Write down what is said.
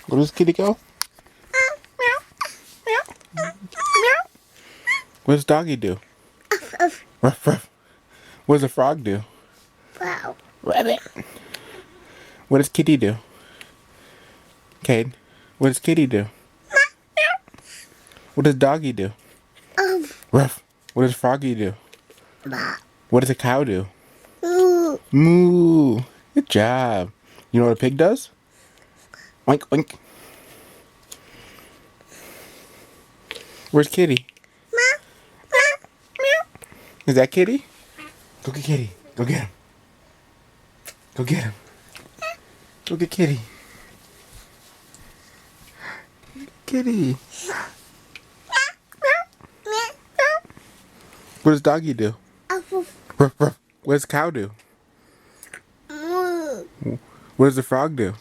Where does kitty go? What does doggy do? Ruff, ruff. What does a frog do? Wow. Rabbit. What does kitty do? Cade, what does kitty do? What does doggy do? Ruff. What does froggy do? What does a cow do? Moo. Good job. You know what a pig does? Oink, oink. Where's kitty? Is that kitty? Go get kitty. Go get him. Go get him. Go get kitty. Kitty. What does doggy do? Ruff, ruff. What does cow do? What does the frog do?